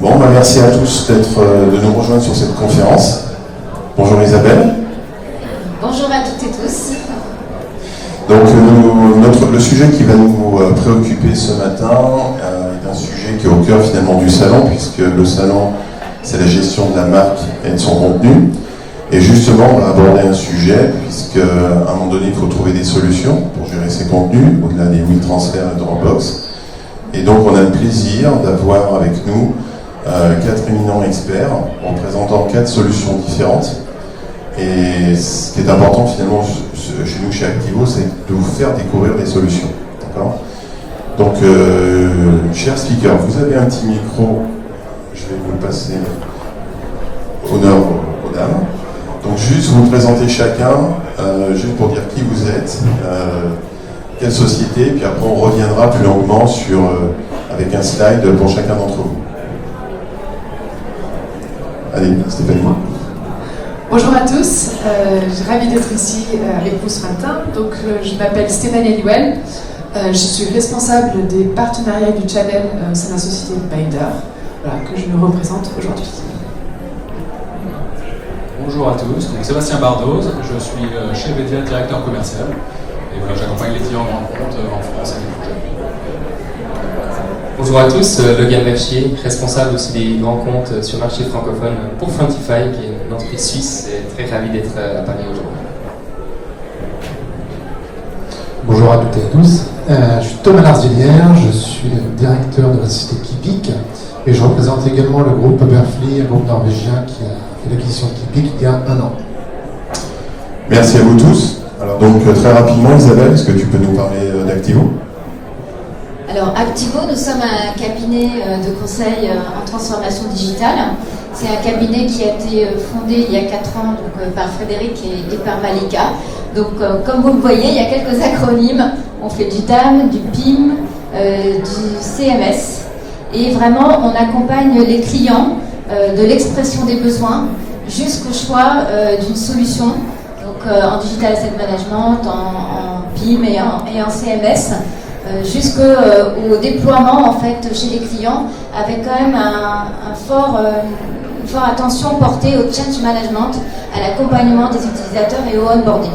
Bon, merci à tous de nous rejoindre sur cette conférence. Bonjour Isabelle. Bonjour à toutes et tous. Donc le sujet qui va nous préoccuper ce matin est un sujet qui est au cœur finalement du salon, puisque le salon c'est la gestion de la marque et de son contenu. Et justement, on va aborder un sujet, puisqu'à un moment donné, il faut trouver des solutions pour gérer ses contenus, au-delà des WeTransfer et Dropbox. Et donc, on a le plaisir d'avoir avec nous 4 éminents experts représentant 4 solutions différentes. Et ce qui est important finalement chez nous, chez Activo, c'est de vous faire découvrir des solutions. D'accord ? Donc, chers speakers, vous avez un petit micro, je vais vous le passer. Honneur aux dames. Donc juste vous présenter chacun, juste pour dire qui vous êtes, quelle société, puis après on reviendra plus longuement avec un slide pour chacun d'entre vous. Allez, Stéphanie. Bonjour à tous, je suis ravie d'être ici avec vous ce matin. Donc, je m'appelle Stéphanie Eliwell, je suis responsable des partenariats du channel au sein de la société Binder, voilà, que je nous représente aujourd'hui. Bonjour à tous, donc Sébastien Bardoz, je suis chez Vedia, directeur commercial, et voilà, j'accompagne les clients en compte en France et à l'étranger. Bonjour à tous, Logan Mercier, responsable aussi des grands comptes sur le marché francophone pour Frontify, qui est une entreprise suisse, et très ravi d'être à Paris aujourd'hui. Bonjour à toutes et à tous, je suis Thomas Larzilière, je suis le directeur de la société Kipik, et je représente également le groupe Uberfly, un groupe norvégien qui a l'acquisition de Kipik il y a 1 an. Merci à vous tous. Alors donc très rapidement, Isabelle, est-ce que tu peux nous parler d'Activo ? Alors Activo, nous sommes un cabinet de conseil en transformation digitale. C'est un cabinet qui a été fondé il y a 4 ans donc, par Frédéric et par Malika. Donc comme vous le voyez, il y a quelques acronymes. On fait du DAM, du PIM, du CMS. Et vraiment, on accompagne les clients de l'expression des besoins jusqu'au choix d'une solution, donc en Digital Asset Management, en PIM et en CMS, jusqu'au déploiement en fait chez les clients, avec quand même une forte attention portée au change management, à l'accompagnement des utilisateurs et au onboarding.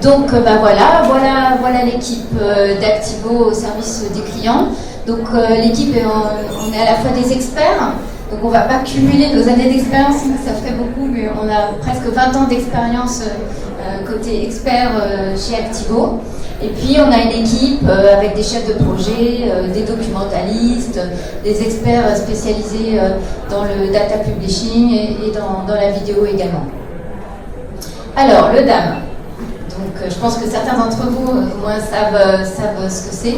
Donc voilà l'équipe d'Activo au service des clients. Donc l'équipe, on est à la fois des experts, donc on ne va pas cumuler nos années d'expérience, ça ferait beaucoup, mais on a presque 20 ans d'expérience côté expert chez Activo. Et puis on a une équipe avec des chefs de projet, des documentalistes, des experts spécialisés dans le data publishing et dans la vidéo également. Alors, le DAM. Donc je pense que certains d'entre vous au moins savent ce que c'est.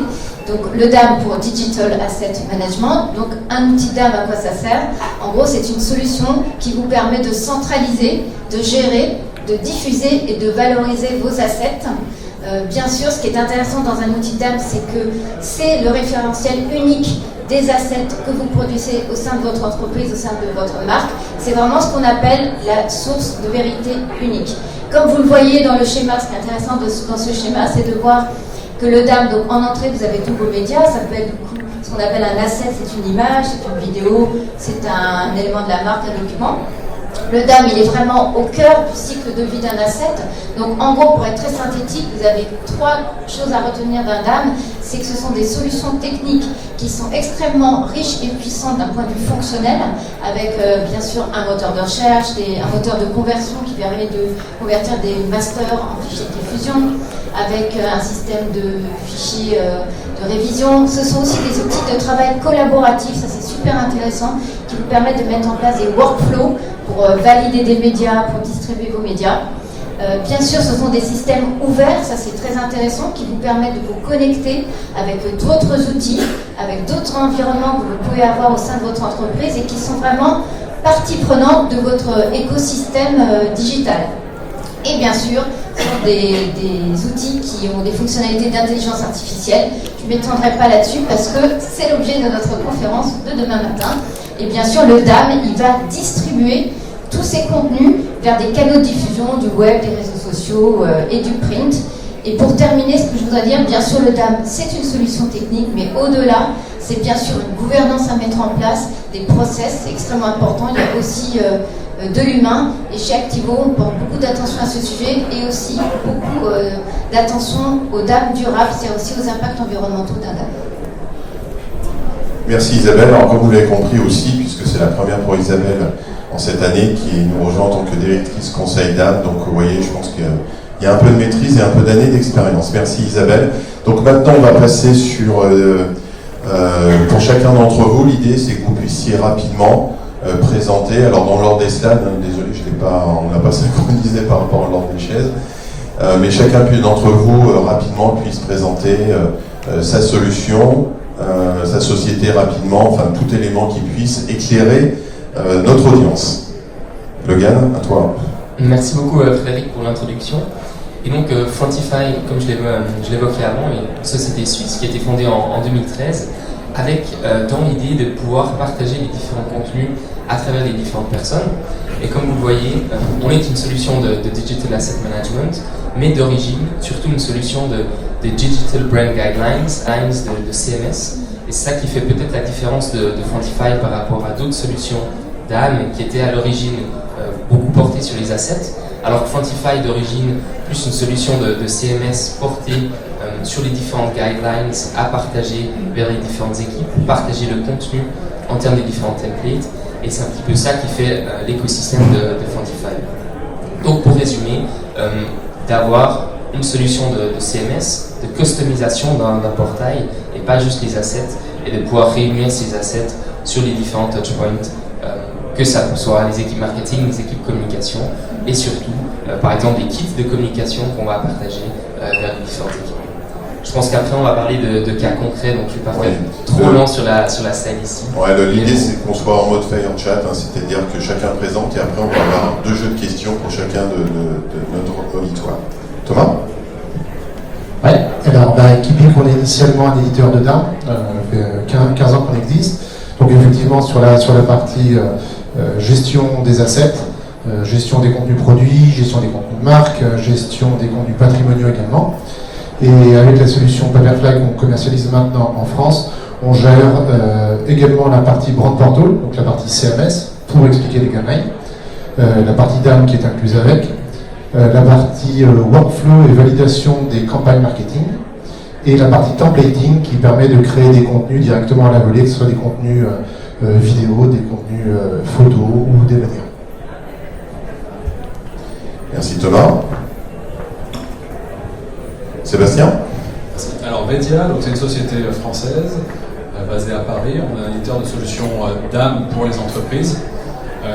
Donc le DAM pour Digital Asset Management. Donc un outil DAM, à quoi ça sert ? En gros, c'est une solution qui vous permet de centraliser, de gérer, de diffuser et de valoriser vos assets. Bien sûr, ce qui est intéressant dans un outil DAM, c'est que c'est le référentiel unique des assets que vous produisez au sein de votre entreprise, au sein de votre marque. C'est vraiment ce qu'on appelle la source de vérité unique. Comme vous le voyez dans le schéma, ce qui est intéressant dans ce schéma, c'est de voir que le DAM, donc en entrée, vous avez tous vos médias, ça peut être du coup ce qu'on appelle un asset, c'est une image, c'est une vidéo, c'est un élément de la marque, un document. Le DAM, il est vraiment au cœur du cycle de vie d'un asset. Donc en gros, pour être très synthétique, vous avez 3 choses à retenir d'un DAM. C'est que ce sont des solutions techniques qui sont extrêmement riches et puissantes d'un point de vue fonctionnel, avec bien sûr un moteur de recherche, un moteur de conversion qui permet de convertir des masters en fichiers de diffusion, avec un système de fichiers de révision. Ce sont aussi des outils de travail collaboratif, ça c'est super intéressant, qui vous permettent de mettre en place des workflows pour valider des médias, pour distribuer vos médias. Bien sûr, ce sont des systèmes ouverts, ça c'est très intéressant, qui vous permettent de vous connecter avec d'autres outils, avec d'autres environnements que vous pouvez avoir au sein de votre entreprise et qui sont vraiment partie prenante de votre écosystème digital. Et bien sûr, ce sont des outils qui ont des fonctionnalités d'intelligence artificielle. Je ne m'étendrai pas là-dessus parce que c'est l'objet de notre conférence de demain matin. Et bien sûr, le DAM, il va distribuer tous ces contenus vers des canaux de diffusion du web, des réseaux sociaux et du print. Et pour terminer, ce que je voudrais dire, bien sûr le DAM c'est une solution technique, mais au-delà, c'est bien sûr une gouvernance à mettre en place, des process, c'est extrêmement important. Il y a aussi de l'humain, et chez Activo, on porte beaucoup d'attention à ce sujet, et aussi beaucoup d'attention au DAM durable, c'est-à-dire aussi aux impacts environnementaux d'un DAM. Merci Isabelle. Alors comme vous l'avez compris aussi, puisque c'est la première pour Isabelle en cette année qui nous rejoint en tant que directrice conseil DAM, donc vous voyez, je pense qu'il y a un peu de maîtrise et un peu d'années d'expérience. Merci Isabelle. Donc maintenant on va passer sur, pour chacun d'entre vous, l'idée c'est que vous puissiez rapidement présenter, alors dans l'ordre des slides, désolé, on n'a pas synchronisé par rapport à l'ordre des chaises, mais chacun d'entre vous rapidement puisse présenter sa solution, sa société rapidement, enfin tout élément qui puisse éclairer notre audience. Logan, à toi. Merci beaucoup Frédéric pour l'introduction. Et donc Frontify, comme je l'évoquais avant, est une société suisse qui a été fondée en 2013 avec dans l'idée de pouvoir partager les différents contenus à travers les différentes personnes. Et comme vous le voyez, on est une solution de Digital Asset Management, mais d'origine, surtout une solution de Digital Brand Guidelines, de CMS. Et c'est ça qui fait peut-être la différence de Frontify par rapport à d'autres solutions DAM qui étaient à l'origine beaucoup portées sur les assets, alors que Frontify d'origine plus une solution de CMS portée sur les différentes guidelines à partager vers les différentes équipes, partager le contenu en termes des différents templates, et c'est un petit peu ça qui fait l'écosystème de Frontify. Donc pour résumer, d'avoir une solution de CMS, de customisation d'un portail, et pas juste les assets, et de pouvoir réunir ces assets sur les différents touchpoints, que ça soit les équipes marketing, les équipes communication, et surtout, par exemple, les kits de communication qu'on va partager vers les différentes équipes. Je pense qu'après, on va parler de cas concrets, donc je ne vais pas faire trop lent sur la slide ici. Ouais, l'idée, c'est qu'on soit en mode fire chat, c'est-à-dire que chacun présente, et après, on va avoir 2 jeux de questions pour chacun de notre auditoire. Thomas ? Ouais, alors Kibic, on est initialement un éditeur de DAM, ça fait 15 ans qu'on existe. Donc effectivement sur la partie gestion des assets, gestion des contenus produits, gestion des contenus de marque, gestion des contenus patrimoniaux également. Et avec la solution Paperfly qu'on commercialise maintenant en France, on gère également la partie Brand Portal, donc la partie CMS, pour expliquer les guidelines, la partie DAM qui est incluse avec, la partie workflow et validation des campagnes marketing, et la partie templating qui permet de créer des contenus directement à la volée, que ce soit des contenus vidéo, des contenus photos ou des manières. Merci Thomas. Sébastien ? Alors Vedia, c'est une société française basée à Paris. On est un éditeur de solutions DAM pour les entreprises.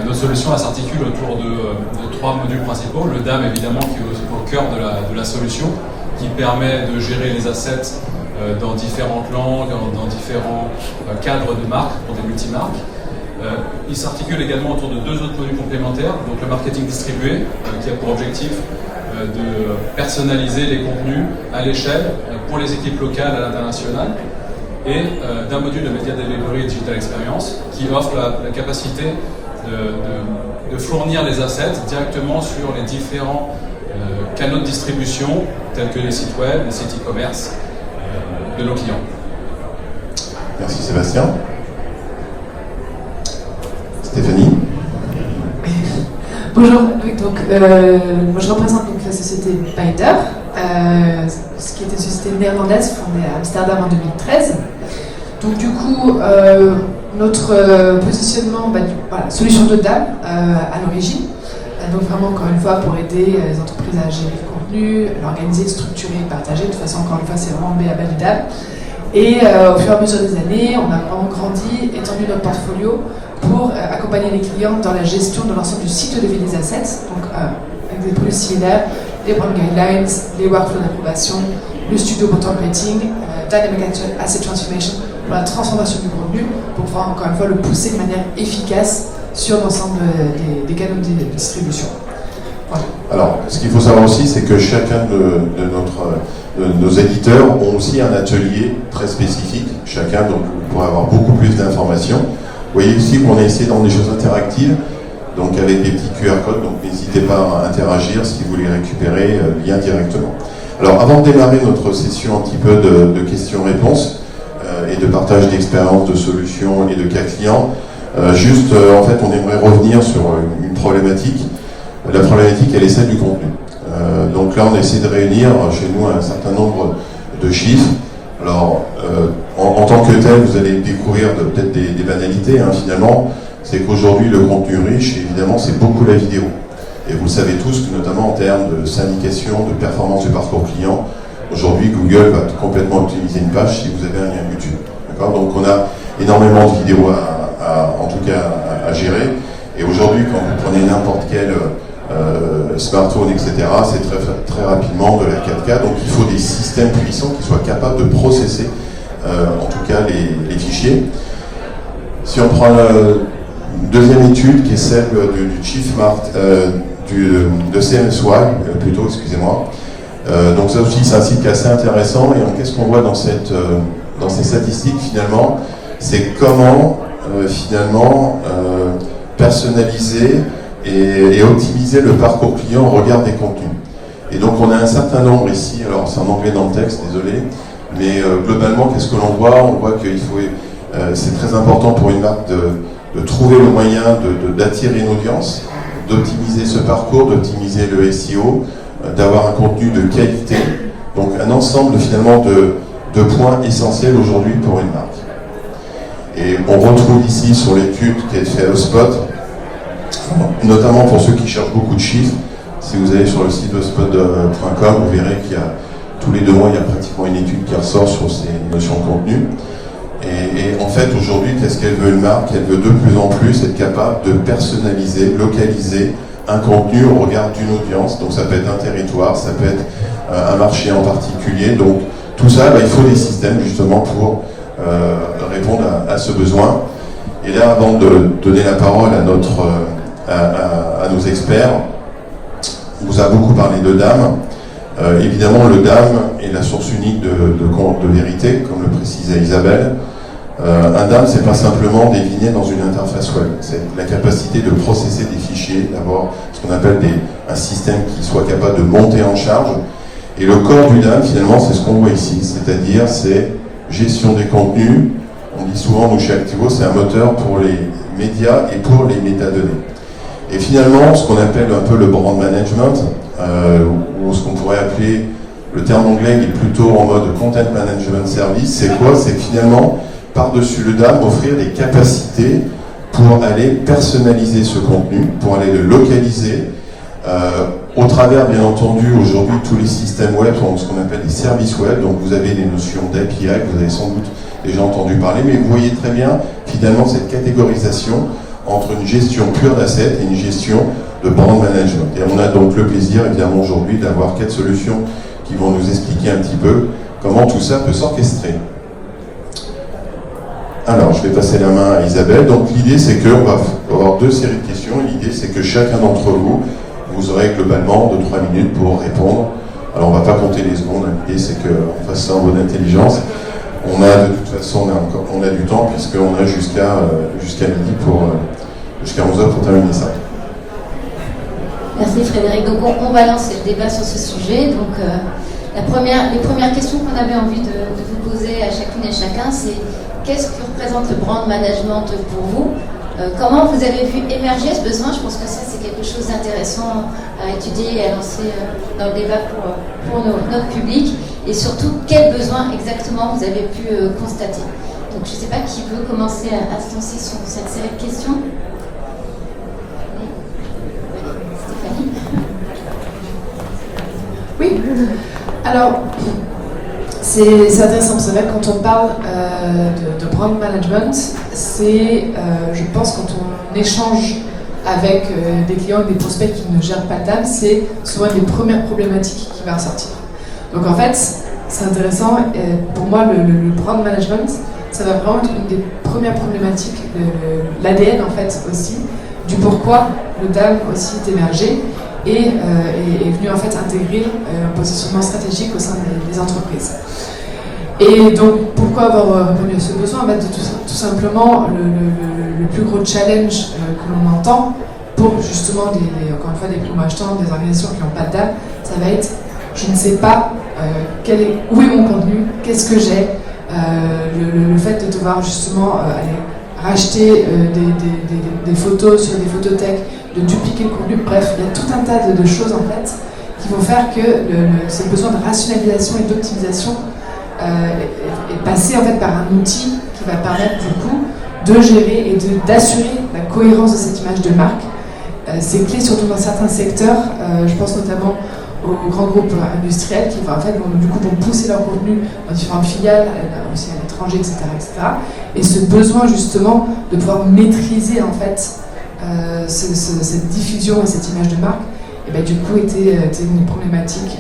Notre solution s'articule autour de 3 modules principaux. Le DAM évidemment qui est au cœur de la solution, qui permet de gérer les assets dans différentes langues, dans différents cadres de marques, pour des multimarques. Il s'articule également autour de 2 autres modules complémentaires, donc le marketing distribué, qui a pour objectif de personnaliser les contenus à l'échelle pour les équipes locales à l'international, et d'un module de Media Delivery et Digital Experience, qui offre la capacité de fournir les assets directement sur les différents canaux de distribution, tels que les sites web, les sites e-commerce de nos clients. Merci Sébastien. Stéphanie. Bonjour, donc, moi je représente donc la société Binder, ce qui est une société néerlandaise fondée à Amsterdam en 2013. Donc du coup, notre positionnement, voilà, solution de DAM à l'origine, donc vraiment encore une fois pour aider les entreprises à gérer le contenu, l'organiser, le structurer, le partager. De toute façon, encore une fois, c'est vraiment B à bas du DAM. Et au fur et à mesure des années, on a vraiment grandi, étendu notre portfolio pour accompagner les clients dans la gestion de l'ensemble du cycle de vie des assets, donc avec des produits similaires, les brand guidelines, les workflows d'approbation, le studio pour templating, Dynamic Asset Transformation pour la transformation du contenu, pour pouvoir encore une fois le pousser de manière efficace sur l'ensemble des canaux de distribution. Voilà. Alors, ce qu'il faut savoir aussi, c'est que chacun de nos éditeurs ont aussi un atelier très spécifique, chacun, donc vous pourrez avoir beaucoup plus d'informations. Vous voyez ici qu'on a essayé dans des choses interactives, donc avec des petits QR codes, donc n'hésitez pas à interagir si vous voulez récupérer le lien directement. Alors avant de démarrer notre session un petit peu de questions-réponses et de partage d'expériences, de solutions et de cas clients, en fait on aimerait revenir sur une problématique. La problématique elle est celle du contenu. Donc là on essaie de réunir chez nous un certain nombre de chiffres. Alors en tant que tel vous allez découvrir peut-être des banalités finalement. C'est qu'aujourd'hui le contenu riche évidemment c'est beaucoup la vidéo. Et vous savez tous que notamment en termes de syndication, de performance du parcours client, aujourd'hui Google va complètement optimiser une page si vous avez un lien YouTube. D'accord ? Donc on a énormément de vidéos à gérer. Et aujourd'hui quand vous prenez n'importe quel smartphone, etc., c'est très rapidement de la 4K. Donc il faut des systèmes puissants qui soient capables de processer en tout cas les fichiers. Si on prend une deuxième étude qui est celle du Chief de CMSY, plutôt, excusez-moi. Donc ça aussi, c'est un site qui est assez intéressant. Et qu'est-ce qu'on voit dans ces statistiques finalement? C'est comment finalement personnaliser et optimiser le parcours client au regard des contenus. Et donc on a un certain nombre ici, alors c'est en anglais dans le texte, désolé, mais globalement, qu'est-ce que l'on voit? On voit qu'il faut, c'est très important pour une marque de trouver le moyen d'attirer une audience, d'optimiser ce parcours, d'optimiser le SEO, d'avoir un contenu de qualité. Donc un ensemble finalement de points essentiels aujourd'hui pour une marque. Et on retrouve ici sur l'étude qui a été faite à HubSpot, notamment pour ceux qui cherchent beaucoup de chiffres. Si vous allez sur le site hubspot.com, vous verrez qu'il y a tous les 2 mois, il y a pratiquement une étude qui ressort sur ces notions de contenu. Et en fait, aujourd'hui, qu'est-ce qu'elle veut une marque? Elle veut de plus en plus être capable de personnaliser, localiser un contenu au regard d'une audience. Donc ça peut être un territoire, ça peut être un marché en particulier. Donc tout ça, il faut des systèmes justement pour répondre à ce besoin. Et là, avant de donner la parole à nos experts, on vous a beaucoup parlé de DAM. Évidemment, le DAM est la source unique de vérité, comme le précisait Isabelle. Un DAM, c'est pas simplement deviner dans une interface web, c'est la capacité de processer des fichiers, d'avoir ce qu'on appelle un système qui soit capable de monter en charge. Et le corps du DAM, finalement, c'est ce qu'on voit ici, c'est-à-dire c'est gestion des contenus. On dit souvent, nous chez Activo, c'est un moteur pour les médias et pour les métadonnées. Et finalement, ce qu'on appelle un peu le brand management, ou ce qu'on pourrait appeler, le terme anglais est plutôt en mode content management service, c'est quoi? C'est que finalement, par-dessus le DAM, offrir des capacités pour aller personnaliser ce contenu, pour aller le localiser, au travers, bien entendu, aujourd'hui, tous les systèmes web sont ce qu'on appelle des services web, donc vous avez des notions d'API, vous avez sans doute déjà entendu parler, mais vous voyez très bien, finalement, cette catégorisation entre une gestion pure d'assets et une gestion de brand management. Et on a donc le plaisir, évidemment, aujourd'hui, d'avoir 4 solutions qui vont nous expliquer un petit peu comment tout ça peut s'orchestrer. Alors, je vais passer la main à Isabelle. Donc, l'idée, c'est qu'on va avoir 2 séries de questions. L'idée, c'est que chacun d'entre vous, vous aurez globalement 2-3 minutes pour répondre. Alors, on ne va pas compter les secondes. L'idée, c'est qu'on fasse ça en bonne intelligence. On a, de toute façon, on a du temps, puisqu'on a jusqu'à midi jusqu'à 11h pour terminer ça. Merci Frédéric. Donc on va lancer le débat sur ce sujet. Donc les premières questions qu'on avait envie de vous poser à chacune et chacun, c'est qu'est-ce que représente le brand management pour vous? Comment vous avez vu émerger ce besoin? Je pense que ça c'est quelque chose d'intéressant à étudier et à lancer dans le débat pour notre public. Et surtout, quels besoins exactement vous avez pu constater? Donc je ne sais pas qui veut commencer à se lancer sur cette série de questions. Oui, alors c'est intéressant, vous savez, quand on parle de brand management, c'est, je pense, quand on échange avec des clients et des prospects qui ne gèrent pas le DAM, c'est souvent une des premières problématiques qui va ressortir. Donc en fait, c'est intéressant, pour moi le brand management, ça va vraiment être une des premières problématiques, l'ADN en fait aussi, du pourquoi le DAM aussi est émergé et est venu en fait intégrer un positionnement stratégique au sein des entreprises. Et donc pourquoi avoir répondu à ce besoin? Tout simplement le plus gros challenge que l'on entend pour justement encore une fois des primo-achetants, des organisations qui n'ont pas de DAM, ça va être je ne sais pas où est mon contenu, qu'est-ce que j'ai, le fait de devoir justement aller racheter des photos sur des photothèques, de dupliquer le contenu, bref, il y a tout un tas de choses en fait qui vont faire que ce besoin de rationalisation et d'optimisation est passé en fait par un outil qui va permettre du coup de gérer et d'assurer la cohérence de cette image de marque. C'est clé surtout dans certains secteurs, je pense notamment aux grands groupes industriels qui en fait, vont pousser leur contenu dans différentes filiales, aussi à l'étranger, etc., etc. Et ce besoin justement de pouvoir maîtriser en fait cette diffusion et cette image de marque, et ben, du coup était une problématique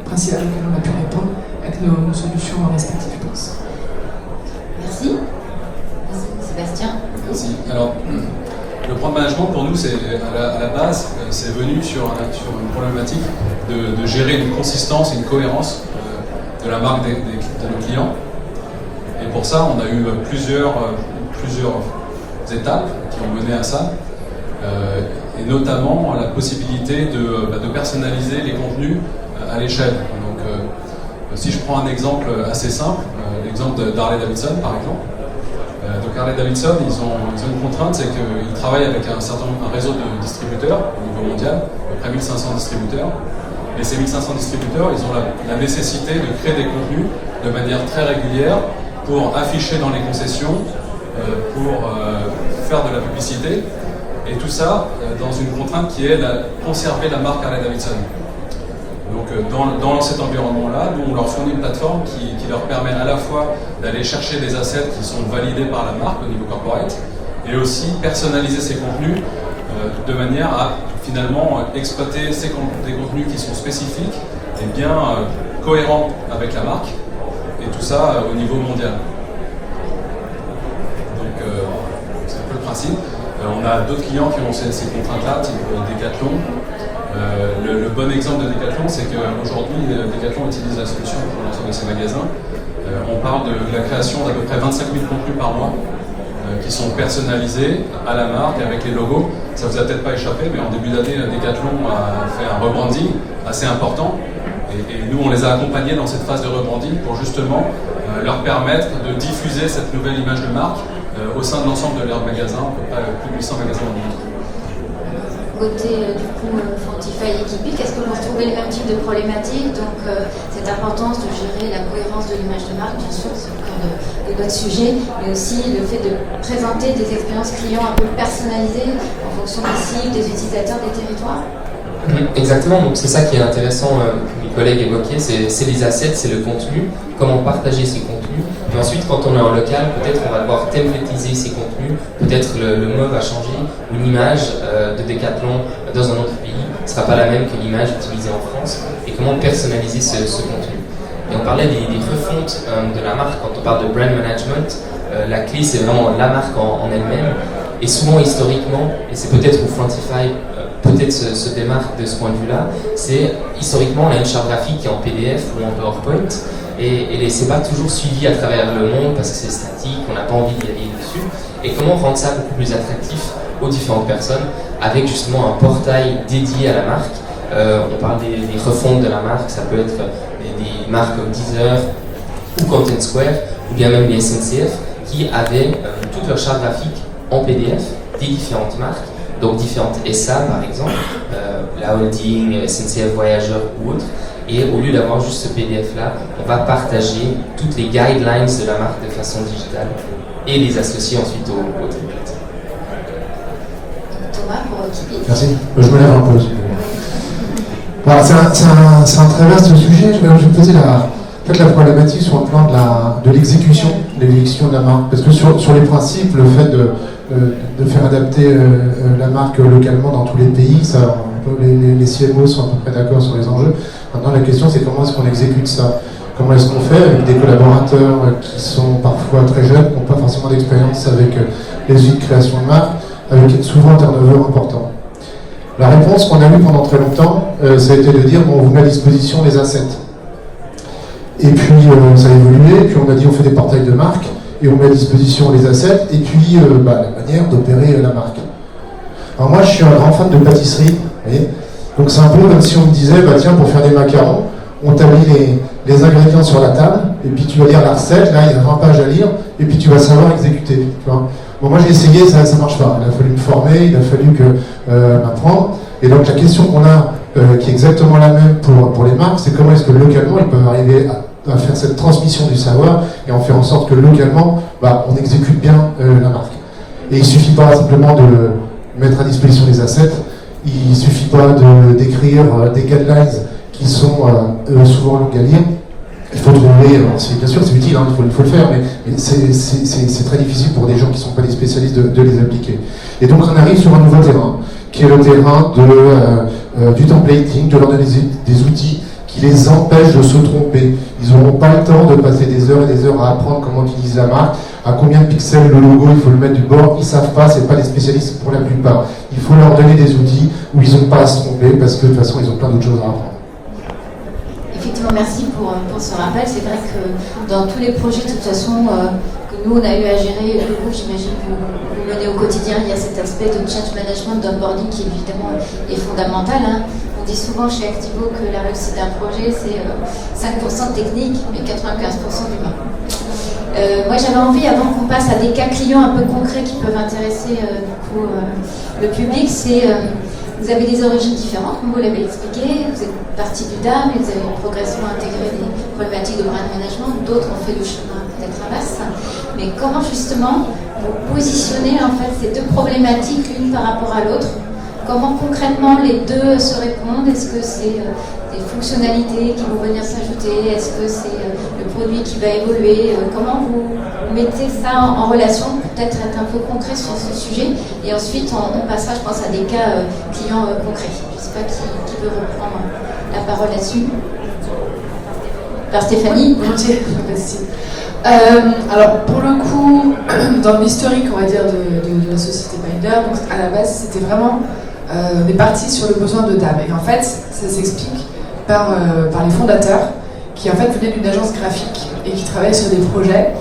principale à laquelle on a pu répondre avec nos solutions respectives, je pense. Merci. Sébastien. Merci. Alors, le plan de management pour nous, c'est à la base, c'est venu sur une problématique de gérer une consistance et une cohérence de la marque de nos clients. Et pour ça, on a eu plusieurs étapes qui ont mené à ça, et notamment la possibilité de personnaliser les contenus à l'échelle. Donc, si je prends un exemple assez simple, l'exemple d'Harley Davidson par exemple. Donc Harley Davidson, ils ont une contrainte, c'est qu'ils travaillent avec un réseau de distributeurs au niveau mondial, à peu près 1500 distributeurs. Et ces 1500 distributeurs, ils ont la nécessité de créer des contenus de manière très régulière pour afficher dans les concessions, pour faire de la publicité. Et tout ça dans une contrainte qui est conserver la marque Harley Davidson. Donc dans cet environnement-là, nous on leur fournit une plateforme qui leur permet à la fois d'aller chercher des assets qui sont validés par la marque au niveau corporate et aussi personnaliser ces contenus de manière à finalement exploiter des contenus qui sont spécifiques et bien cohérents avec la marque et tout ça au niveau mondial. Donc c'est un peu le principe. On a d'autres clients qui ont ces contraintes-là, type Decathlon. Le bon exemple de Decathlon, c'est qu'aujourd'hui, Decathlon utilise la solution pour l'ensemble de ses magasins. On parle de la création d'à peu près 25 000 contenus par mois qui sont personnalisés à la marque avec les logos. Ça vous a peut-être pas échappé, mais en début d'année, Decathlon a fait un rebranding assez important. Et nous, on les a accompagnés dans cette phase de rebranding pour justement leur permettre de diffuser cette nouvelle image de marque au sein de l'ensemble de leurs magasins, à peu près plus de 800 magasins dans le monde. Côté du coup Fantify et Equipic, est-ce que vous retrouvez le même type de problématique? Donc cette importance de gérer la cohérence de l'image de marque, bien sûr, c'est au cœur de notre sujet, mais aussi le fait de présenter des expériences clients un peu personnalisées en fonction des cibles, des utilisateurs, des territoires. Exactement, donc c'est ça qui est intéressant, que mes collègues évoquaient, c'est les assets, c'est le contenu, comment partager ces contenus. Et ensuite, quand on est en local, peut-être on va devoir templatiser ces contenus, peut-être le mot va changer, ou l'image de Decathlon dans un autre pays ne sera pas la même que l'image utilisée en France, et comment personnaliser ce contenu. Et on parlait des refontes de la marque, quand on parle de brand management, la clé c'est vraiment la marque en elle-même, et souvent historiquement, et c'est peut-être où Fantify peut-être se démarque de ce point de vue-là, c'est historiquement on a une charte graphique qui est en PDF ou en PowerPoint, et c'est pas toujours suivi à travers le monde parce que c'est statique, on n'a pas envie d'y aller dessus. Et comment rendre ça beaucoup plus attractif aux différentes personnes avec justement un portail dédié à la marque. On parle des refontes de la marque, ça peut être des marques comme Deezer ou Content Square ou bien même les SNCF qui avaient toute leur charte graphique en PDF des différentes marques. Donc différentes SA par exemple, la holding, SNCF Voyageurs ou autres, et au lieu d'avoir juste ce PDF là, on va partager toutes les guidelines de la marque de façon digitale et les associer ensuite au template. Thomas pour Equipic. Merci, je me lève un peu. Voilà, c'est un très vaste sujet. Je vais poser la problématique sur le plan de l'exécution de la marque. Parce que sur les principes, le fait de faire adapter la marque localement dans tous les pays, ça, les CMO sont à peu près d'accord sur les enjeux. Maintenant, la question, c'est comment est-ce qu'on exécute ça? Comment est-ce qu'on fait avec des collaborateurs qui sont parfois très jeunes, qui n'ont pas forcément d'expérience avec les outils de création de marque, avec souvent un turnover important? La réponse qu'on a eue pendant très longtemps, ça a été de dire, bon, on vous met à disposition les assets. Et puis, ça a évolué, puis on a dit, on fait des portails de marque, et on met à disposition les assets, et puis la manière d'opérer la marque. Alors moi, je suis un grand fan de pâtisserie, vous voyez. Donc c'est un peu comme si on me disait, tiens, pour faire des macarons, on t'a mis les ingrédients sur la table, et puis tu vas lire la recette, là il y a 20 pages à lire, et puis tu vas savoir exécuter. Tu vois. Bon, moi j'ai essayé, ça ne marche pas. Il a fallu me former, il a fallu m'apprendre. Et donc la question qu'on a, qui est exactement la même pour les marques, c'est comment est-ce que localement ils peuvent arriver à faire cette transmission du savoir et en faire en sorte que localement, on exécute bien la marque. Et il ne suffit pas simplement de mettre à disposition des assets, il ne suffit pas d'écrire des guidelines qui sont souvent longues à lire. Il faut trouver, bien sûr c'est utile, il faut le faire, mais c'est très difficile pour des gens qui ne sont pas des spécialistes de les appliquer. Et donc on arrive sur un nouveau terrain, qui est le terrain du templating, de leur donner des outils qui les empêchent de se tromper. Ils n'auront pas le temps de passer des heures et des heures à apprendre comment utiliser la marque, à combien de pixels le logo il faut le mettre du bord. Ils ne savent pas, ce n'est pas des spécialistes pour la plupart. Il faut leur donner des outils où ils n'ont pas à se tromper parce que de toute façon ils ont plein d'autres choses à apprendre. Effectivement, merci pour ce rappel. C'est vrai que dans tous les projets, de toute façon, que nous, on a eu à gérer, le groupe, j'imagine que vous menez au quotidien, il y a cet aspect de change management, d'onboarding qui, évidemment, est fondamental. Hein. On dit souvent chez Activo que la réussite d'un projet, c'est 5% de technique, mais 95% d'humain. Moi, j'avais envie, avant qu'on passe à des cas clients un peu concrets qui peuvent intéresser le public, vous avez des origines différentes, comme vous l'avez expliqué, vous êtes parti du DAM et vous avez progressivement intégré des problématiques de brand management, d'autres ont fait le chemin peut-être inverse. Mais comment justement vous positionnez en fait ces deux problématiques l'une par rapport à l'autre? Comment concrètement les deux se répondent? Est-ce que c'est des fonctionnalités qui vont venir s'ajouter? Est-ce que c'est le produit qui va évoluer? Comment vous mettez ça en relation? Peut-être être un peu concret sur ce sujet. Et ensuite, on passera, je pense, à des cas clients concrets. Je ne sais pas qui veut reprendre la parole là-dessus. Par Stéphanie. Volontiers, merci. Alors, pour le coup, dans l'historique, on va dire, de la société Binder, donc à la base, c'était vraiment... on est parti sur le besoin de DAM. Et en fait, ça s'explique par les fondateurs qui en fait venaient d'une agence graphique et qui travaillaient sur des projets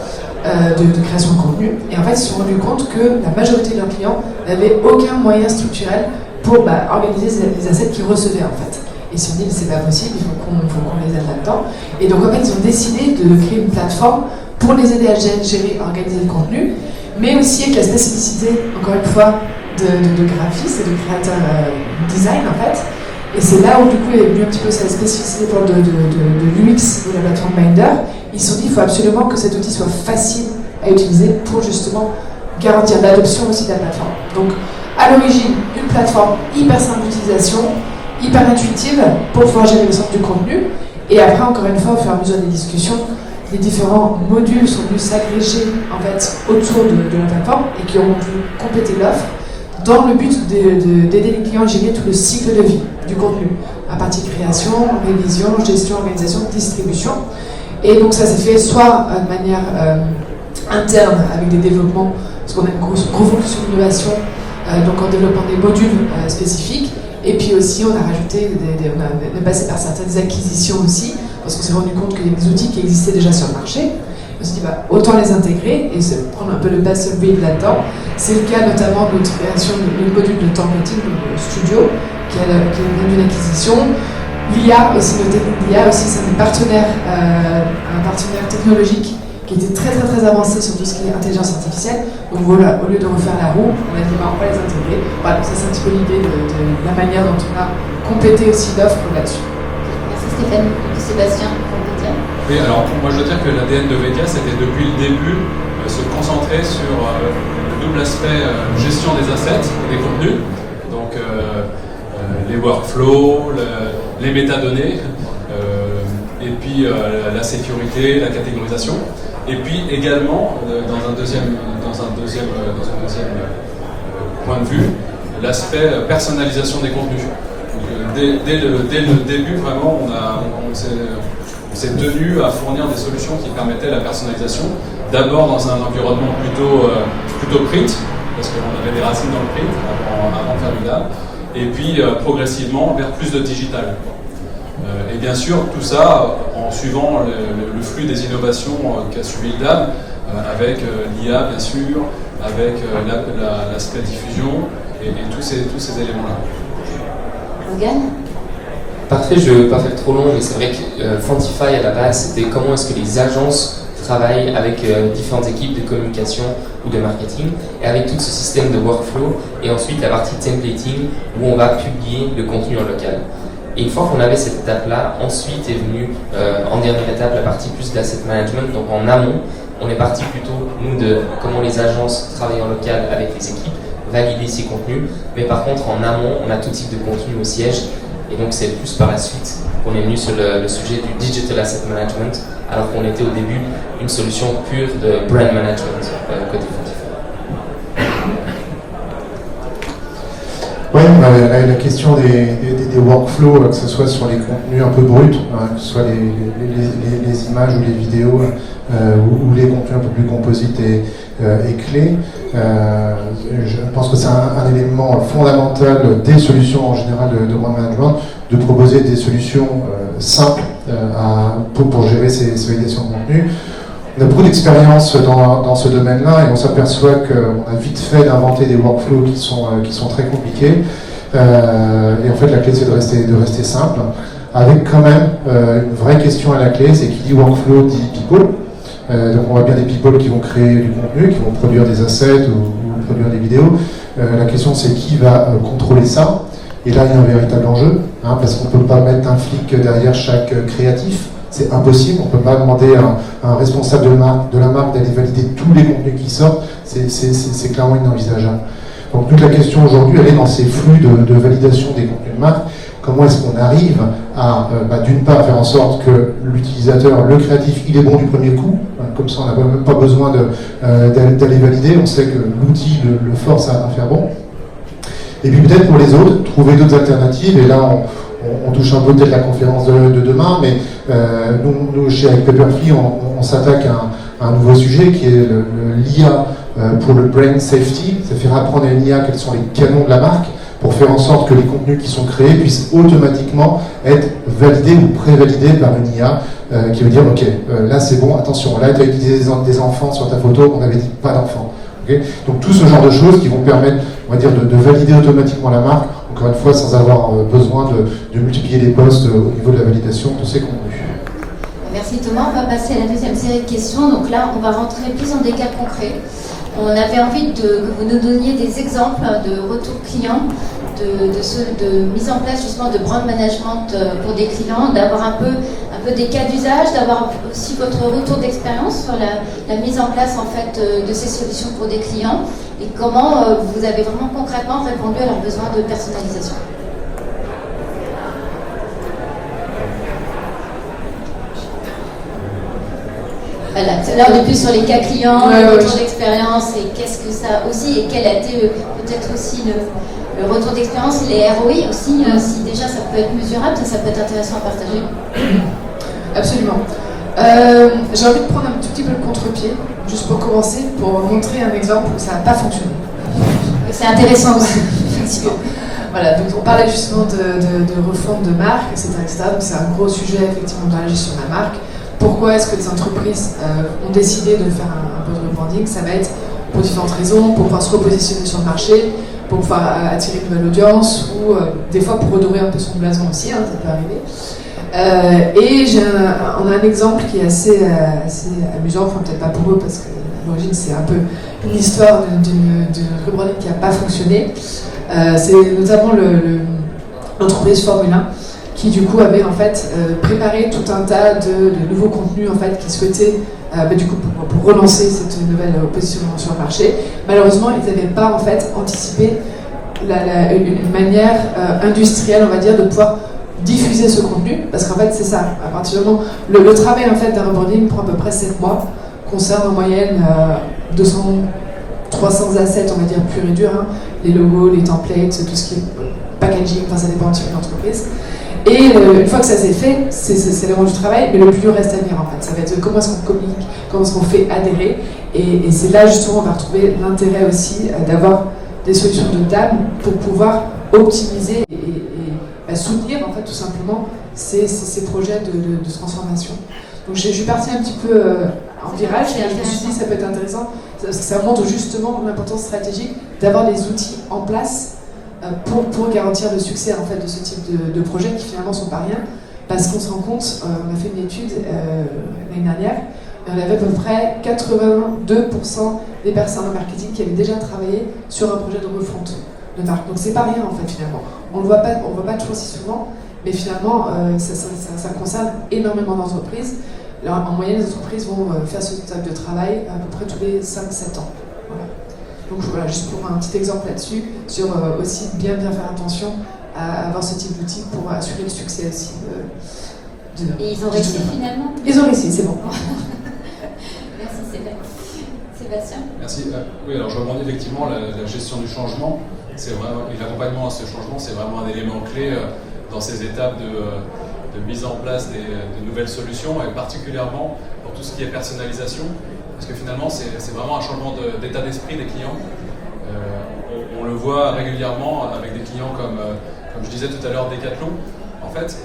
de création de contenu. Et en fait, ils se sont rendus compte que la majorité de leurs clients n'avaient aucun moyen structurel pour organiser les assets qu'ils recevaient en fait. Et ils se sont dit, c'est pas possible, il faut qu'on les aide là-dedans. Et donc en fait, ils ont décidé de créer une plateforme pour les aider à gérer, organiser le contenu, mais aussi avec la spécificité, encore une fois, de graphistes et de créateurs design en fait. Et c'est là où du coup il y a eu un petit peu cette spécificité de l'UX de la plateforme Binder. Ils se sont dit qu'il faut absolument que cet outil soit facile à utiliser pour justement garantir l'adoption aussi de la plateforme. Donc à l'origine, une plateforme hyper simple d'utilisation, hyper intuitive pour pouvoir gérer le centre du contenu. Et après, encore une fois, au fur et à mesure des discussions, les différents modules sont venus s'agréger en fait autour de la plateforme et qui ont pu compléter l'offre dans le but d'aider les clients à gérer tout le cycle de vie du contenu, à partir de création, révision, gestion, organisation, distribution. Et donc ça s'est fait soit de manière interne avec des développements, parce qu'on a une gros focus sur l'innovation, donc en développant des modules spécifiques. Et puis aussi, on a rajouté, on est passé par certaines acquisitions aussi, parce qu'on s'est rendu compte qu'il y a des outils qui existaient déjà sur le marché. On s'est dit, autant les intégrer et prendre un peu le best of breed là-dedans. C'est le cas notamment de notre création du module de templating, le studio, qui est d'une acquisition. L'IA aussi, le technique d'IA aussi, c'est un partenaire technologique qui était très très très avancé sur tout ce qui est intelligence artificielle. Donc voilà, au lieu de refaire la roue, on a dit on va les intégrer. Voilà, ça c'est un petit peu l'idée de la manière dont on a complété aussi l'offre là-dessus. Merci Stéphane. Sébastien, pour vous dire. Oui, alors moi je veux dire que l'ADN de Vedia, c'était depuis le début se concentrer sur le double aspect gestion des assets et des contenus, donc les workflows, les métadonnées, et puis la sécurité, la catégorisation, et puis également dans un deuxième point de vue, l'aspect personnalisation des contenus. Donc, dès le début, vraiment, on s'est tenu à fournir des solutions qui permettaient la personnalisation, d'abord dans un environnement plutôt print, parce qu'on avait des racines dans le print avant de faire du DAM, et puis progressivement vers plus de digital. Et bien sûr, tout ça en suivant le flux des innovations qu'a suivi le DAM, avec l'IA bien sûr, avec l'aspect diffusion et tous ces éléments-là. Logan ? Parfait, je ne veux pas faire trop long, mais c'est vrai que Fantify à la base, c'était comment est-ce que les agences travaillent avec différentes équipes de communication ou de marketing, et avec tout ce système de workflow, et ensuite la partie templating, où on va publier le contenu en local. Et une fois qu'on avait cette étape-là, ensuite est venue en dernière étape la partie plus de l'asset management, donc en amont, on est parti plutôt, nous, de comment les agences travaillent en local avec les équipes, valider ces contenus, mais par contre en amont, on a tout type de contenu au siège, et donc c'est plus par la suite qu'on est venu sur le sujet du digital asset management, alors qu'on était au début une solution pure de brand management côté Fantify. Oui, la question des workflows, que ce soit sur les contenus un peu bruts, que ce soit les images ou les vidéos, ou les contenus un peu plus composites et clés, je pense que c'est un élément fondamental des solutions en général de brand management, de proposer des solutions simples pour gérer ces validations de contenu. On a beaucoup d'expérience dans ce domaine-là et on s'aperçoit qu'on a vite fait d'inventer des workflows qui sont très compliqués. Et en fait, la clé, c'est de rester simple, avec quand même une vraie question à la clé, c'est qui dit workflow dit people. Donc on voit bien des people qui vont créer du contenu, qui vont produire des assets ou produire des vidéos. La question, c'est qui va contrôler ça. Et là, il y a un véritable enjeu, parce qu'on ne peut pas mettre un flic derrière chaque créatif. C'est impossible, on ne peut pas demander à un responsable de la marque d'aller valider tous les contenus qui sortent, c'est clairement inenvisageable. Donc toute la question aujourd'hui, elle est dans ces flux de validation des contenus de marque. Comment est-ce qu'on arrive à, d'une part, faire en sorte que l'utilisateur, le créatif, il est bon du premier coup, comme ça on n'a même pas besoin d'aller valider, on sait que l'outil le force à faire bon. Et puis peut-être pour les autres, trouver d'autres alternatives, et là on touche un peu peut-être la conférence de demain, mais nous chez Paperfly, on s'attaque à un nouveau sujet qui est l'IA pour le brand safety. Ça fait apprendre à une IA quels sont les canons de la marque pour faire en sorte que les contenus qui sont créés puissent automatiquement être validés ou pré-validés par une IA qui veut dire ok, là c'est bon, attention, là tu as utilisé des enfants sur ta photo, on avait dit pas d'enfants. Okay, donc tout ce genre de choses qui vont permettre, on va dire, de valider automatiquement la marque, encore une fois sans avoir besoin de multiplier les postes au niveau de la validation de ces contenus. Merci Thomas, on va passer à la deuxième série de questions. Donc là, on va rentrer plus en des cas concrets. On avait envie que vous nous donniez des exemples de retour client, de mise en place justement de brand management pour des clients, d'avoir un peu des cas d'usage, d'avoir aussi votre retour d'expérience sur la mise en place en fait de ces solutions pour des clients et comment vous avez vraiment concrètement répondu à leurs besoins de personnalisation. Voilà. Là, on est plus sur les cas clients, le retour d'expérience et qu'est-ce que ça aussi, et quel a été peut-être aussi le retour d'expérience, les ROI aussi, si déjà ça peut être mesurable, ça peut être intéressant à partager. Absolument. J'ai envie de prendre un tout petit peu le contre-pied, juste pour commencer, pour montrer un exemple où ça n'a pas fonctionné. C'est intéressant aussi, effectivement. Voilà, donc on parlait justement de refonte de marque, etc. Donc c'est un gros sujet effectivement dans la gestion de la marque. Pourquoi est-ce que les entreprises ont décidé de faire un peu de rebranding? Ça va être pour différentes raisons, pour pouvoir se repositionner sur le marché, pour pouvoir attirer une nouvelle audience, ou des fois pour redorer un peu son blason aussi, ça peut arriver. Et on a un exemple qui est assez amusant, enfin peut-être pas pour eux parce que à l'origine c'est un peu une histoire d'une rebranding qui n'a pas fonctionné. C'est notamment l'entreprise Formule 1 qui du coup avait en fait préparé tout un tas de nouveaux contenus en fait qui souhaitaient du coup pour relancer cette nouvelle positionnement sur le marché. Malheureusement, ils n'avaient pas en fait anticipé une manière industrielle, on va dire, de pouvoir diffuser ce contenu, parce qu'en fait c'est ça, à partir du moment le travail en fait d'un rebranding prend à peu près 7 mois, concerne en moyenne 300 assets, on va dire pur et dur, les logos, les templates, tout ce qui est packaging, enfin ça dépend un petit peu de l'entreprise. Et une fois que ça s'est fait, c'est le moment du travail, mais le plus dur reste à venir en fait. Ça va être comment est-ce qu'on communique, comment est-ce qu'on fait adhérer, et c'est là justement on va retrouver l'intérêt aussi d'avoir des solutions de table pour pouvoir optimiser et soutenir en fait tout simplement ces projets de transformation. Donc je suis partie un petit peu en virage et je me suis dit ça peut être intéressant parce que ça montre justement l'importance stratégique d'avoir des outils en place pour garantir le succès en fait, de ce type de projets qui finalement ne sont pas rien. Parce qu'on se rend compte, on a fait une étude l'année dernière, et on avait à peu près 82% des personnes en marketing qui avaient déjà travaillé sur un projet de refonte de marque. Donc c'est pas rien en fait finalement. On le voit pas toujours si souvent, mais finalement ça concerne énormément d'entreprises. En moyenne, les entreprises vont faire ce type de travail à peu près tous les 5-7 ans. Voilà. Donc voilà, juste pour un petit exemple là-dessus, sur aussi bien faire attention à avoir ce type d'outils pour assurer le succès aussi. Et ils ont réussi finalement? Ils ont réussi, c'est bon. Merci Sébastien. Merci. Oui, alors je rebondis effectivement, la gestion du changement, c'est vraiment, et l'accompagnement à ce changement, c'est vraiment un élément clé dans ces étapes de mise en place de nouvelles solutions, et particulièrement pour tout ce qui est personnalisation, parce que finalement c'est vraiment un changement d'état d'esprit des clients. On le voit régulièrement avec des clients comme je disais tout à l'heure, Decathlon. En fait,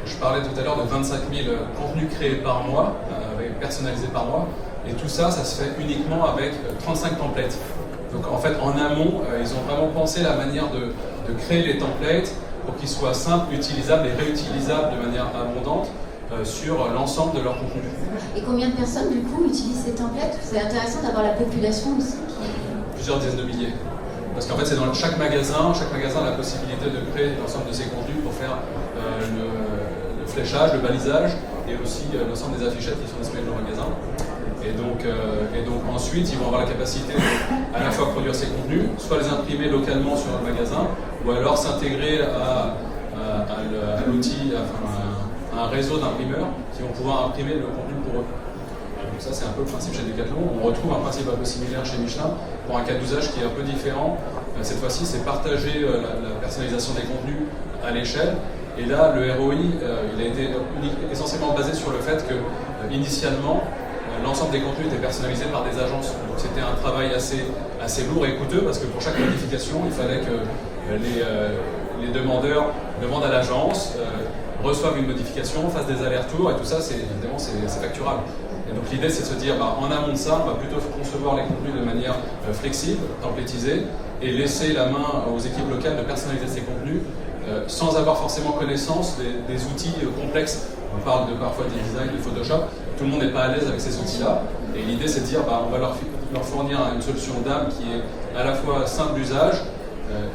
je parlais tout à l'heure de 25 000 contenus créés par mois, personnalisés par mois, et tout ça, ça se fait uniquement avec 35 templates. Donc en fait, en amont, ils ont vraiment pensé la manière de créer les templates pour qu'ils soient simples, utilisables et réutilisables de manière abondante sur l'ensemble de leur contenu. Et combien de personnes du coup utilisent ces templates? C'est intéressant d'avoir la population aussi Plusieurs dizaines de milliers. Parce qu'en fait, c'est dans chaque magasin a la possibilité de créer l'ensemble de ses contenus pour faire le fléchage, le balisage et aussi l'ensemble des affichettes qui sont disponibles dans le magasin. Et donc ensuite, ils vont avoir la capacité à la fois produire ces contenus, soit les imprimer localement sur le magasin, ou alors s'intégrer à l'outil, à un réseau d'imprimeurs qui vont pouvoir imprimer le contenu pour eux. Donc ça, c'est un peu le principe chez Decathlon. On retrouve un principe un peu similaire chez Michelin, pour un cas d'usage qui est un peu différent. Cette fois-ci, c'est partager la personnalisation des contenus à l'échelle. Et là, le ROI, il a été essentiellement basé sur le fait que, initialement, l'ensemble des contenus était personnalisé par des agences. Donc c'était un travail assez lourd et coûteux, parce que pour chaque modification, il fallait que les demandeurs demandent à l'agence, reçoivent une modification, fassent des allers-retours, et tout ça, évidemment, c'est facturable. Et donc l'idée, c'est de se dire, en amont de ça, on va plutôt concevoir les contenus de manière flexible, templétisée, et laisser la main aux équipes locales de personnaliser ces contenus sans avoir forcément connaissance des outils complexes. On parle parfois d'e-design, de Photoshop, tout le monde n'est pas à l'aise avec ces outils-là, et l'idée, c'est de dire, on va leur fournir une solution d'âme qui est à la fois simple d'usage,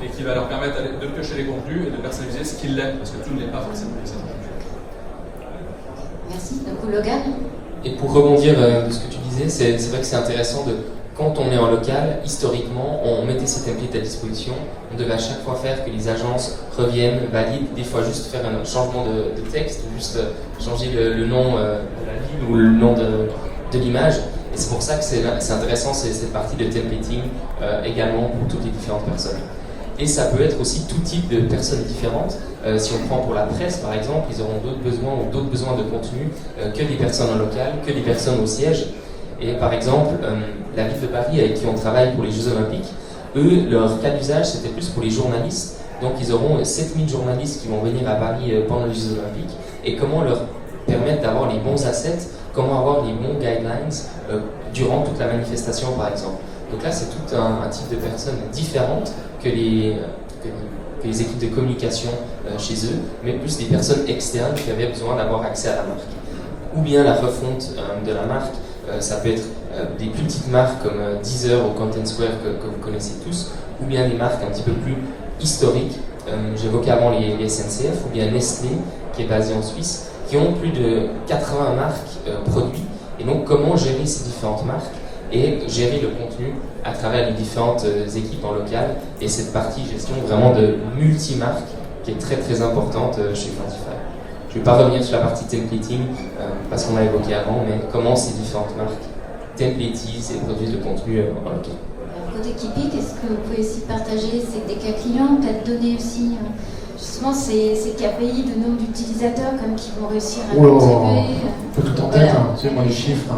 et qui va leur permettre de piocher les contenus et de personnaliser ce qu'ils l'aiment, parce que tout n'est pas forcément nécessaire. Merci. Donc Logan. Et pour rebondir de ce que tu disais, c'est vrai que c'est intéressant quand on est en local, historiquement, on mettait ces templates à disposition, on devait à chaque fois faire que les agences reviennent, valident, des fois juste faire un changement de texte, ou juste changer le nom de la ville ou le nom de l'image. Et c'est pour ça que c'est intéressant, cette partie de templating également pour toutes les différentes personnes. Et ça peut être aussi tout type de personnes différentes. Si on prend pour la presse, par exemple, ils auront d'autres besoins de contenu que des personnes en local, que des personnes au siège. Et par exemple, la ville de Paris avec qui on travaille pour les Jeux Olympiques, eux, leur cas d'usage, c'était plus pour les journalistes. Donc ils auront 7000 journalistes qui vont venir à Paris pendant les Jeux Olympiques. Et comment leur permettre d'avoir les bons assets, comment avoir les bons guidelines durant toute la manifestation, par exemple. Donc là, c'est tout un type de personnes différentes que les équipes de communication chez eux, mais plus des personnes externes qui avaient besoin d'avoir accès à la marque. Ou bien la refonte de la marque, ça peut être des plus petites marques comme Deezer ou Content Square que vous connaissez tous, ou bien des marques un petit peu plus historiques. J'évoquais avant les SNCF, ou bien Nestlé, qui est basé en Suisse, qui ont plus de 80 marques produits. Et donc, comment gérer ces différentes marques et gérer le contenu à travers les différentes équipes en local, et cette partie gestion vraiment de multi-marques qui est très très importante chez Flantify. Je ne vais pas revenir sur la partie templating parce qu'on l'a évoqué avant, mais comment ces différentes marques templatisent et produisent le contenu en local. Côté Kipik, est-ce que vous pouvez aussi partager des cas clients, peut-être donner aussi justement ces KPI de nombre d'utilisateurs comme qui vont réussir à contribuer un peu tout en tête, tu sais, moi les chiffres.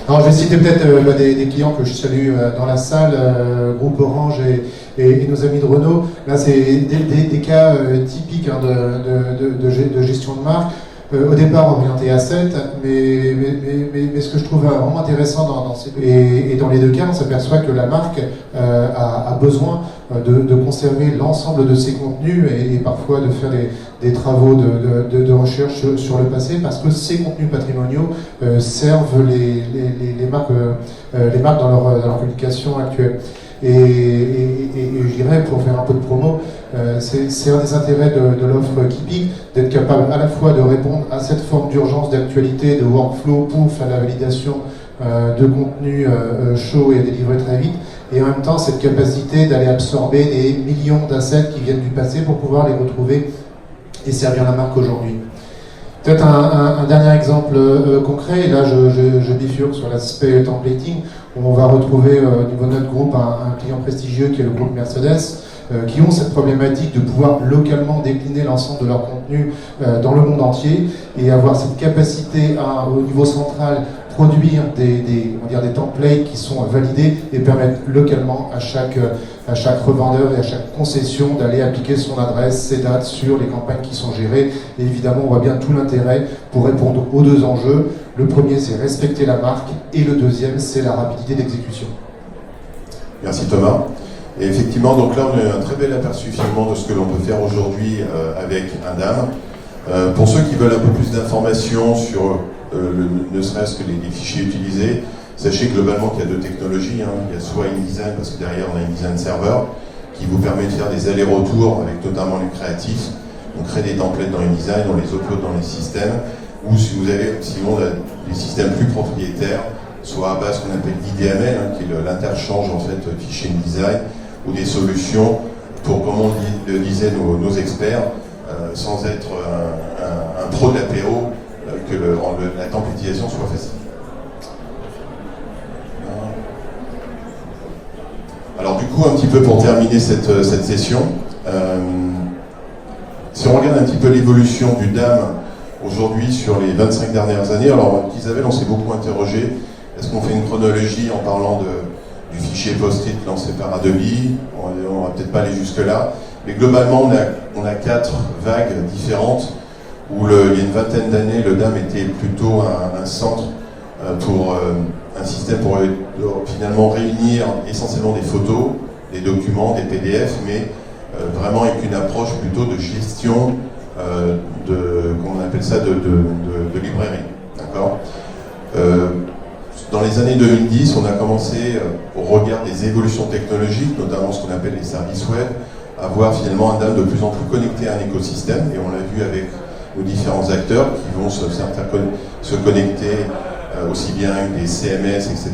Non, je vais citer peut-être des clients que je salue dans la salle, Groupe Orange et nos amis de Renault. Là, c'est des cas typiques de gestion de marque. au départ orienté asset, mais ce que je trouve vraiment intéressant et dans les deux cas, on s'aperçoit que la marque a besoin de conserver l'ensemble de ses contenus et parfois de faire des travaux de recherche sur le passé, parce que ces contenus patrimoniaux servent les marques dans leur communication actuelle. Et je dirais, pour faire un peu de promo, c'est un des intérêts de l'offre Keepik, d'être capable à la fois de répondre à cette forme d'urgence, d'actualité, de workflow pour faire la validation de contenu chaud et délivrer très vite, et en même temps cette capacité d'aller absorber des millions d'assets qui viennent du passé pour pouvoir les retrouver et servir la marque aujourd'hui. Peut-être un dernier exemple concret, et là je bifurque sur l'aspect templating, où on va retrouver au niveau de notre groupe un client prestigieux qui est le groupe Mercedes, qui ont cette problématique de pouvoir localement décliner l'ensemble de leur contenu dans le monde entier et avoir cette capacité au niveau central produire des templates qui sont validés et permettre localement à chaque revendeur et à chaque concession d'aller appliquer son adresse, ses dates sur les campagnes qui sont gérées. Et évidemment, on voit bien tout l'intérêt pour répondre aux deux enjeux. Le premier, c'est respecter la marque, et le deuxième, c'est la rapidité d'exécution. Merci Thomas. Et effectivement, donc là, on a un très bel aperçu finalement de ce que l'on peut faire aujourd'hui avec un DAM. Pour ceux qui veulent un peu plus d'informations sur ne serait-ce que les fichiers utilisés, sachez globalement qu'il y a deux technologies. Il y a soit InDesign, parce que derrière on a InDesign Server, qui vous permet de faire des allers-retours avec notamment les créatifs. On crée des templates dans InDesign, on les upload dans les systèmes, ou si vous avez sinon des systèmes plus propriétaires, soit à base qu'on appelle d'IDML, qui est l'interchange en fait fichier InDesign, ou des solutions pour, comme on le disaient nos experts, sans être un pro de l'apéro, que la templatisation soit facile. Alors du coup, un petit peu pour terminer cette session, si on regarde un petit peu l'évolution du DAM aujourd'hui sur les 25 dernières années, alors Isabelle, on s'est beaucoup interrogé, est-ce qu'on fait une chronologie en parlant du fichier Post-it lancé par Adobe? On va peut-être pas aller jusque-là, mais globalement, on a 4 vagues différentes où il y a une vingtaine d'années, le DAM était plutôt un centre pour un système pour finalement réunir essentiellement des photos, des documents, des PDF, mais vraiment avec une approche plutôt de gestion comment on appelle ça, de librairie. D'accord. Dans les années 2010, on a commencé, au regard des évolutions technologiques, notamment ce qu'on appelle les services web, à voir finalement un DAM de plus en plus connecté à un écosystème, et on l'a vu avec nos différents acteurs qui vont se connecter aussi bien avec des CMS, etc.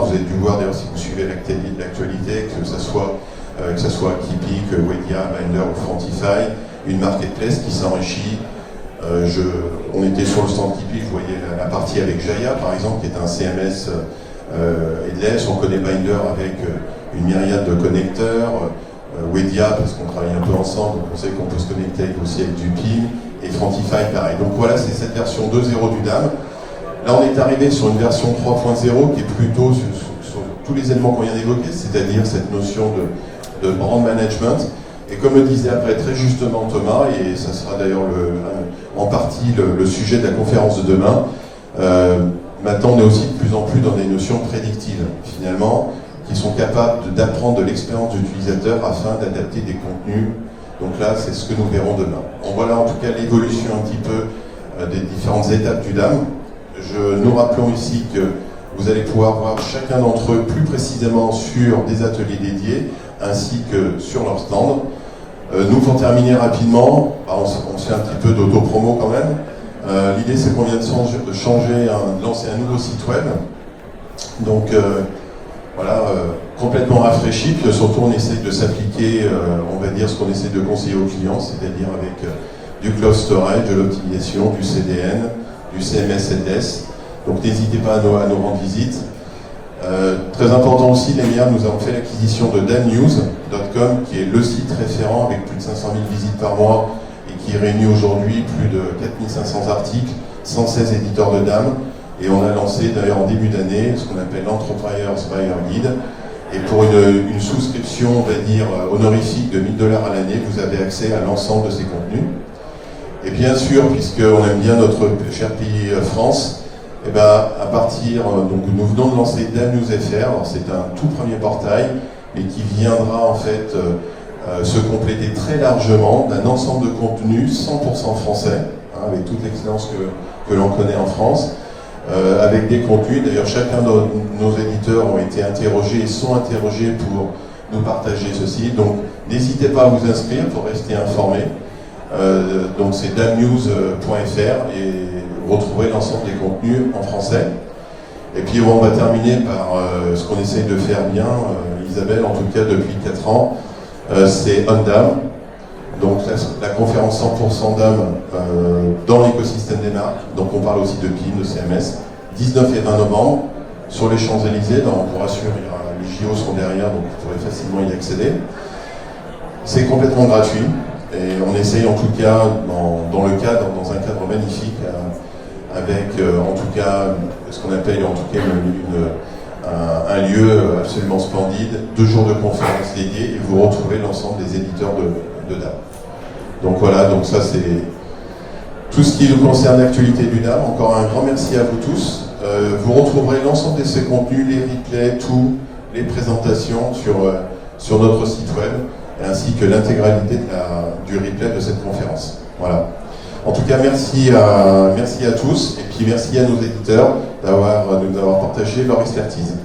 Vous avez dû voir d'ailleurs si vous suivez l'actualité, que ce soit Keepik, Wedia, Binder ou Frontify, une marketplace qui s'enrichit. On était sur le stand Keepik, je voyais la partie avec Jaya par exemple, qui est un CMS headless. On connaît Binder avec une myriade de connecteurs, Wedia parce qu'on travaille un peu ensemble, donc on sait qu'on peut se connecter aussi avec du PIM, et Frontify pareil. Donc voilà, c'est cette version 2.0 du DAM. Là on est arrivé sur une version 3.0 qui est plutôt sur tous les éléments qu'on vient d'évoquer, c'est-à-dire cette notion de brand management. Et comme le disait après très justement Thomas, et ça sera d'ailleurs en partie le sujet de la conférence de demain, maintenant on est aussi de plus en plus dans des notions prédictives, finalement, qui sont capables d'apprendre de l'expérience d'utilisateur afin d'adapter des contenus. Donc là, c'est ce que nous verrons demain. On voit là en tout cas l'évolution un petit peu des différentes étapes du DAM. Nous rappelons ici que vous allez pouvoir voir chacun d'entre eux plus précisément sur des ateliers dédiés, ainsi que sur leur stand. Nous, pour terminer rapidement, on se fait un petit peu d'auto-promo quand même. L'idée, c'est qu'on vient de lancer un nouveau site web. Donc, voilà, complètement rafraîchi, puis surtout on essaie de s'appliquer, on va dire, ce qu'on essaie de conseiller aux clients, c'est-à-dire avec du cloud storage, de l'optimisation, du CDN, du CMS headless. Donc n'hésitez pas à nous rendre visite. Très important aussi, nous avons fait l'acquisition de damnews.com, qui est le site référent avec plus de 500 000 visites par mois et qui réunit aujourd'hui plus de 4500 articles, 116 éditeurs de DAM. Et on a lancé d'ailleurs en début d'année ce qu'on appelle l'Entrepreneurs Buyer Guide. Et pour une souscription, on va dire, honorifique de $1000 à l'année, vous avez accès à l'ensemble de ces contenus. Et bien sûr, puisqu'on aime bien notre cher pays France, et ben, à partir, donc nous venons de lancer Dam News FR, c'est un tout premier portail, et qui viendra en fait se compléter très largement d'un ensemble de contenus 100% français, hein, avec toute l'excellence que l'on connaît en France, avec des contenus. D'ailleurs, chacun de nos éditeurs ont été interrogés et sont interrogés pour nous partager ceci. Donc, n'hésitez pas à vous inscrire pour rester informé. Donc, c'est damnews.fr et vous retrouverez l'ensemble des contenus en français. Et puis, on va terminer par ce qu'on essaye de faire bien, Isabelle, en tout cas depuis 4 ans, c'est OnDam. Donc la conférence 100% DAM dans l'écosystème des marques. Donc on parle aussi de PIN, de CMS. 19 et 20 novembre, sur les Champs-Élysées. On vous rassure, les JO sont derrière, donc vous pourrez facilement y accéder. C'est complètement gratuit. Et on essaye en tout cas, dans un cadre magnifique, avec en tout cas ce qu'on appelle en tout cas un lieu absolument splendide, 2 jours de conférences dédiés, et vous retrouvez l'ensemble des éditeurs de DAM. Donc voilà, donc ça c'est tout ce qui nous concerne l'actualité du DAM. Encore un grand merci à vous tous. Vous retrouverez l'ensemble de ces contenus, les replays, tous les présentations sur notre site web, ainsi que l'intégralité du replay de cette conférence. Voilà. En tout cas, merci à tous, et puis merci à nos éditeurs de nous avoir partagé leur expertise.